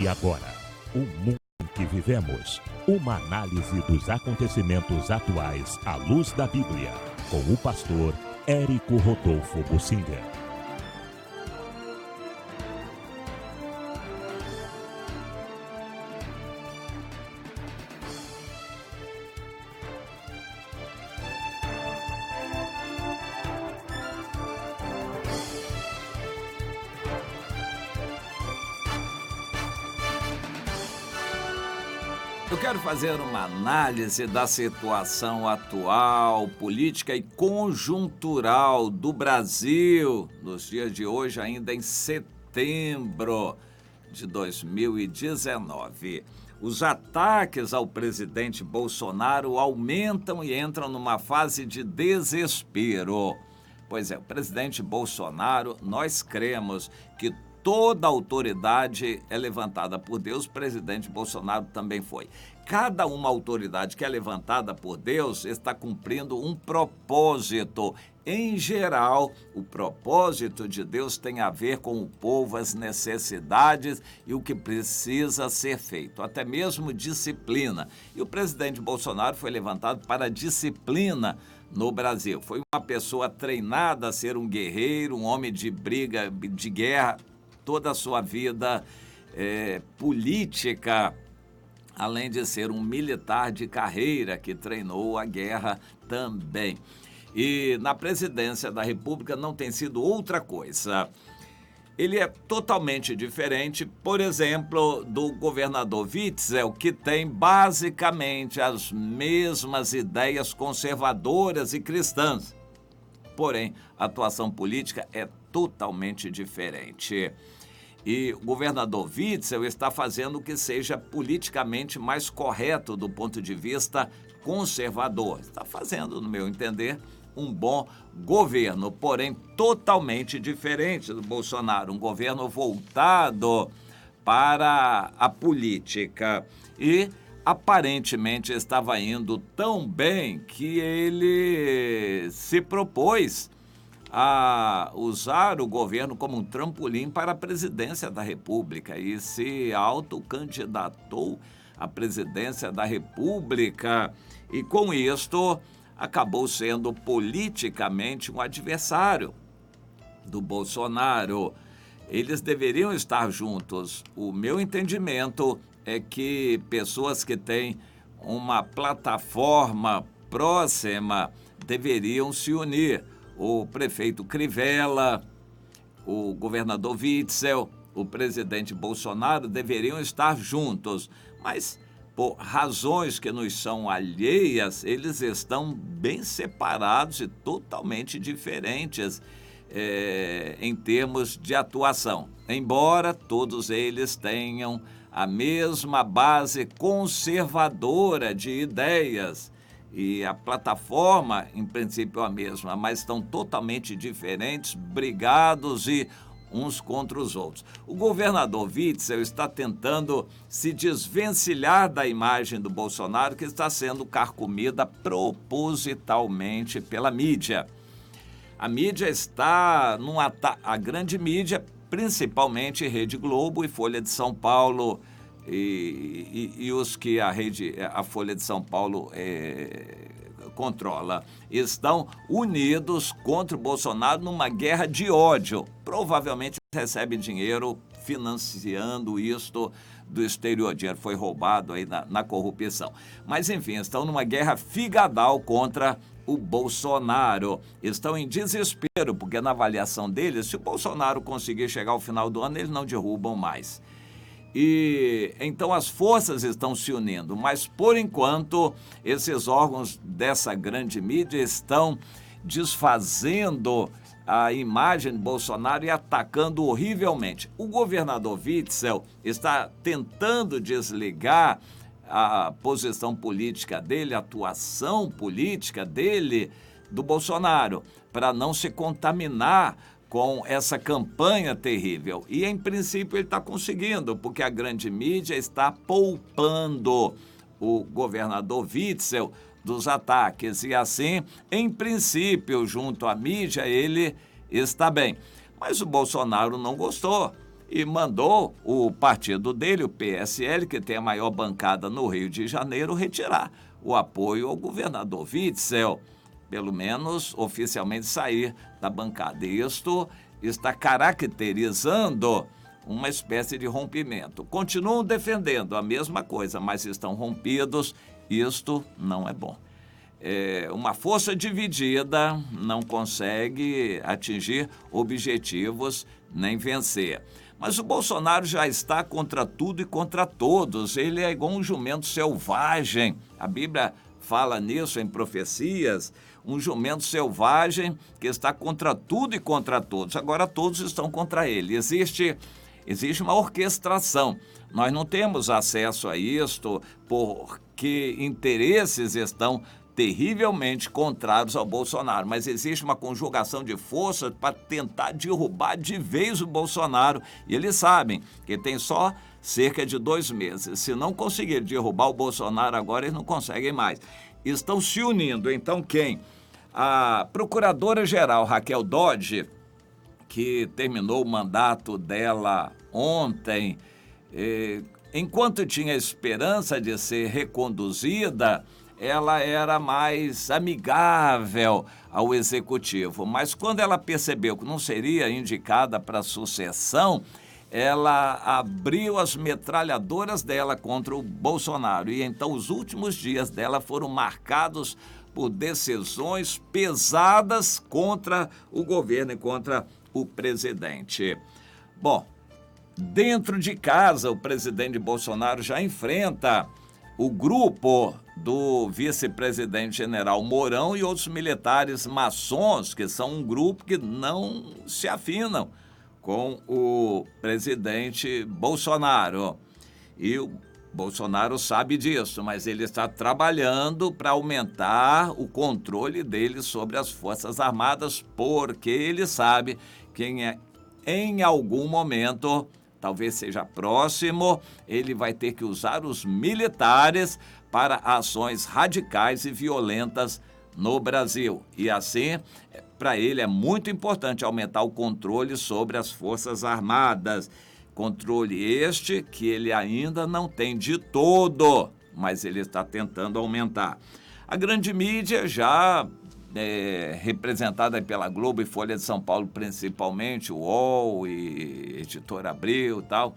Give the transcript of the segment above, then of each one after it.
E agora, o mundo em que vivemos. Uma análise dos acontecimentos atuais à luz da Bíblia. Com o pastor Érico Rodolfo Bossinger. Eu quero fazer uma análise da situação atual, política e conjuntural do Brasil nos dias de hoje, ainda em setembro de 2019. Os ataques ao presidente Bolsonaro aumentam e entram numa fase de desespero. Pois é, o presidente Bolsonaro, nós cremos que toda autoridade é levantada por Deus, o presidente Bolsonaro também foi. Cada uma autoridade que é levantada por Deus está cumprindo um propósito. Em geral, o propósito de Deus tem a ver com o povo, as necessidades e o que precisa ser feito, até mesmo disciplina. E o presidente Bolsonaro foi levantado para a disciplina no Brasil. Foi uma pessoa treinada a ser um guerreiro, um homem de briga, de guerra, toda a sua vida política, além de ser um militar de carreira que treinou a guerra também. E na presidência da República não tem sido outra coisa. Ele é totalmente diferente, por exemplo, do governador Witzel, que tem basicamente as mesmas ideias conservadoras e cristãs. Porém, a atuação política é totalmente diferente. E o governador Witzel está fazendo o que seja politicamente mais correto do ponto de vista conservador. Está fazendo, no meu entender, um bom governo, porém totalmente diferente do Bolsonaro, um governo voltado para a política. E aparentemente estava indo tão bem que ele se propôs a usar o governo como um trampolim para a presidência da República e se autocandidatou à presidência da República e, com isto, acabou sendo politicamente um adversário do Bolsonaro. Eles deveriam estar juntos. O meu entendimento é que pessoas que têm uma plataforma próxima deveriam se unir. O prefeito Crivella, o governador Witzel, o presidente Bolsonaro deveriam estar juntos, mas por razões que nos são alheias, eles estão bem separados e totalmente diferentes em termos de atuação, embora todos eles tenham a mesma base conservadora de ideias. E a plataforma, em princípio, é a mesma, mas estão totalmente diferentes, brigados e uns contra os outros. O governador Witzel está tentando se desvencilhar da imagem do Bolsonaro, que está sendo carcomida propositalmente pela mídia. A mídia está a grande mídia, principalmente Rede Globo e Folha de São Paulo, e os que a Folha de São Paulo controla, estão unidos contra o Bolsonaro numa guerra de ódio. Provavelmente recebe dinheiro financiando isto do exterior. Dinheiro foi roubado aí na corrupção. Mas, enfim, estão numa guerra figadal contra o Bolsonaro. Estão em desespero, porque na avaliação deles, se o Bolsonaro conseguir chegar ao final do ano, eles não derrubam mais. E então as forças estão se unindo, mas por enquanto esses órgãos dessa grande mídia estão desfazendo a imagem de Bolsonaro e atacando horrivelmente. O governador Witzel está tentando desligar a posição política dele, a atuação política dele do Bolsonaro, para não se contaminar com essa campanha terrível. E, em princípio, ele está conseguindo, porque a grande mídia está poupando o governador Witzel dos ataques. E, assim, em princípio, junto à mídia, ele está bem. Mas o Bolsonaro não gostou. e mandou o partido dele, o PSL, que tem a maior bancada no Rio de Janeiro, retirar o apoio ao governador Witzel, pelo menos oficialmente sair da bancada. E isto está caracterizando uma espécie de rompimento. Continuam defendendo a mesma coisa, mas estão rompidos. Isto não é bom. Uma força dividida não consegue atingir objetivos nem vencer. Mas o Bolsonaro já está contra tudo e contra todos. Ele é igual um jumento selvagem. A Bíblia fala nisso em profecias. Um jumento selvagem que está contra tudo e contra todos. Agora todos estão contra ele. Existe uma orquestração. Nós não temos acesso a isto porque interesses estão terrivelmente contrários ao Bolsonaro, mas existe uma conjugação de forças para tentar derrubar de vez o Bolsonaro. E eles sabem que tem só cerca de 2 meses. Se não conseguir derrubar o Bolsonaro agora, eles não conseguem mais. Estão se unindo. Então quem? A Procuradora-Geral Raquel Dodge, que terminou o mandato dela ontem, enquanto tinha esperança de ser reconduzida, ela era mais amigável ao executivo. Mas quando ela percebeu que não seria indicada para sucessão, ela abriu as metralhadoras dela contra o Bolsonaro. E então os últimos dias dela foram marcados por decisões pesadas contra o governo e contra o presidente. Bom, dentro de casa, o presidente Bolsonaro já enfrenta o grupo do vice-presidente general Mourão e outros militares maçons, que são um grupo que não se afinam com o presidente Bolsonaro. E o Bolsonaro sabe disso, mas ele está trabalhando para aumentar o controle dele sobre as Forças Armadas, porque ele sabe que em algum momento, talvez seja próximo, ele vai ter que usar os militares para ações radicais e violentas no Brasil. E assim, para ele é muito importante aumentar o controle sobre as Forças Armadas. Controle este que ele ainda não tem de todo, mas ele está tentando aumentar. A grande mídia já representada pela Globo e Folha de São Paulo, principalmente, o UOL e Editora Abril e tal,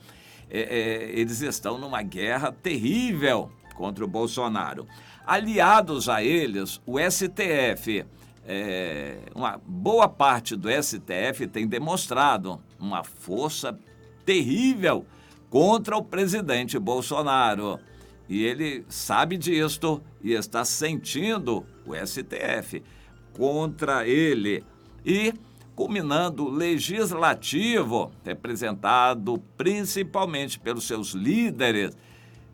eles estão numa guerra terrível contra o Bolsonaro. Aliados a eles, o STF, uma boa parte do STF tem demonstrado uma força terrível contra o presidente Bolsonaro. E ele sabe disto e está sentindo o STF contra ele. E culminando o legislativo, representado principalmente pelos seus líderes,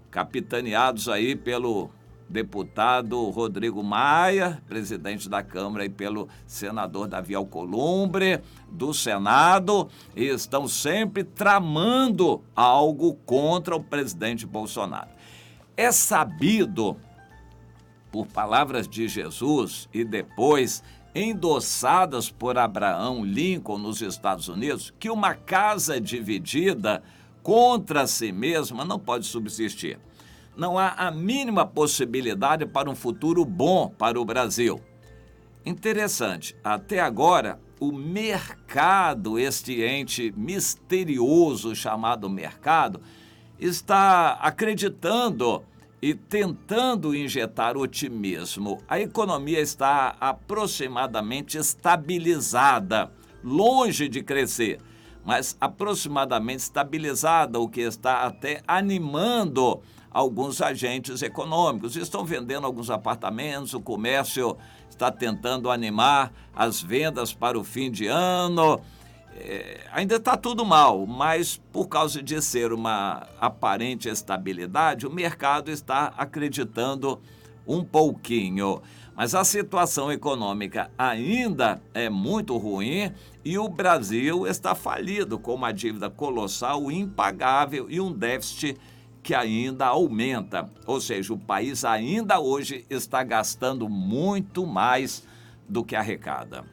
capitaneados aí pelo deputado Rodrigo Maia, presidente da Câmara, e pelo senador Davi Alcolumbre, do Senado, e estão sempre tramando algo contra o presidente Bolsonaro. É sabido, por palavras de Jesus e depois endossadas por Abraham Lincoln nos Estados Unidos, que uma casa dividida contra si mesma não pode subsistir. Não há a mínima possibilidade para um futuro bom para o Brasil. Interessante, até agora, o mercado, este ente misterioso chamado mercado, está acreditando e tentando injetar otimismo. A economia está aproximadamente estabilizada, longe de crescer, mas aproximadamente estabilizada, o que está até animando alguns agentes econômicos. Estão vendendo alguns apartamentos, o comércio está tentando animar as vendas para o fim de ano. Ainda está tudo mal, mas por causa de ser uma aparente estabilidade, o mercado está acreditando um pouquinho. Mas a situação econômica ainda é muito ruim e o Brasil está falido, com uma dívida colossal, impagável e um déficit que ainda aumenta. Ou seja, o país ainda hoje está gastando muito mais do que arrecada.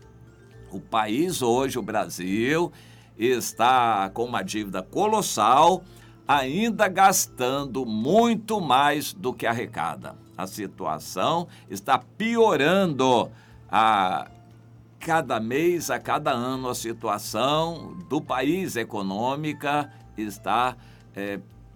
O país hoje, o Brasil, está com uma dívida colossal, ainda gastando muito mais do que arrecada. A situação está piorando a cada mês, a cada ano. A situação do país econômica está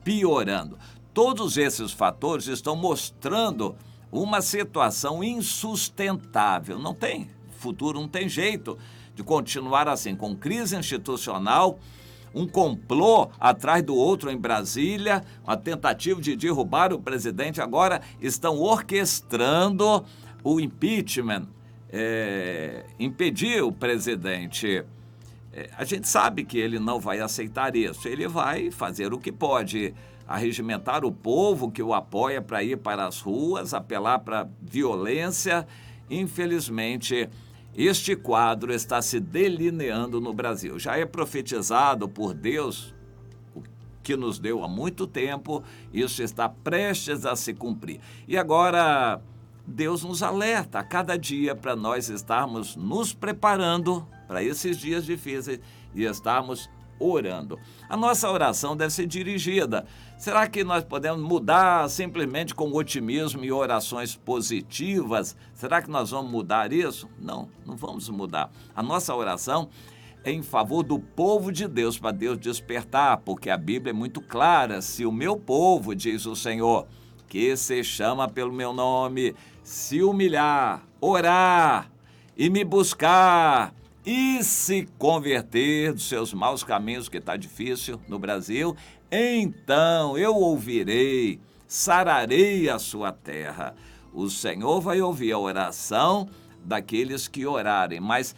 piorando. Todos esses fatores estão mostrando uma situação insustentável. Não tem futuro, não tem jeito de continuar assim, com crise institucional, um complô atrás do outro em Brasília, uma tentativa de derrubar o presidente. Agora estão orquestrando o impeachment, impedir o presidente. A gente sabe que ele não vai aceitar isso, ele vai fazer o que pode, arregimentar o povo que o apoia para ir para as ruas, apelar para violência. Infelizmente, este quadro está se delineando no Brasil. Já é profetizado por Deus, o que nos deu há muito tempo, isso está prestes a se cumprir. E agora, Deus nos alerta a cada dia para nós estarmos nos preparando para esses dias difíceis e estarmos orando. A nossa oração deve ser dirigida. Será que nós podemos mudar simplesmente com otimismo e orações positivas? Será que nós vamos mudar isso? Não, não vamos mudar. A nossa oração é em favor do povo de Deus, para Deus despertar, porque a Bíblia é muito clara. Se o meu povo, diz o Senhor, que se chama pelo meu nome, se humilhar, orar e me buscar e se converter dos seus maus caminhos, que está difícil no Brasil, então eu ouvirei, sararei a sua terra. O Senhor vai ouvir a oração daqueles que orarem, mas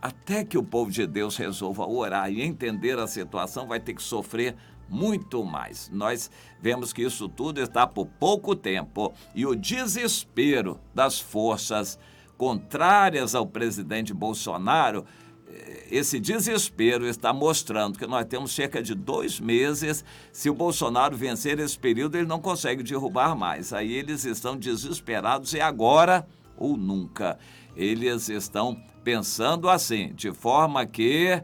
até que o povo de Deus resolva orar e entender a situação, vai ter que sofrer muito mais. Nós vemos que isso tudo está por pouco tempo e o desespero das forças contrárias ao presidente Bolsonaro, esse desespero está mostrando que nós temos cerca de 2 meses. Se o Bolsonaro vencer esse período, ele não consegue derrubar mais. Aí eles estão desesperados, é agora ou nunca. Eles estão pensando assim, de forma que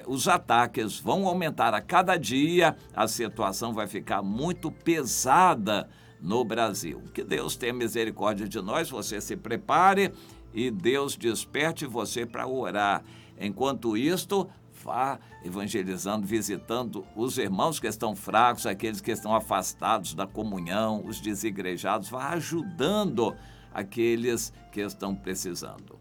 os ataques vão aumentar a cada dia, a situação vai ficar muito pesada no Brasil. Que Deus tenha misericórdia de nós, você se prepare e Deus desperte você para orar. Enquanto isto, vá evangelizando, visitando os irmãos que estão fracos, aqueles que estão afastados da comunhão, os desigrejados, vá ajudando aqueles que estão precisando.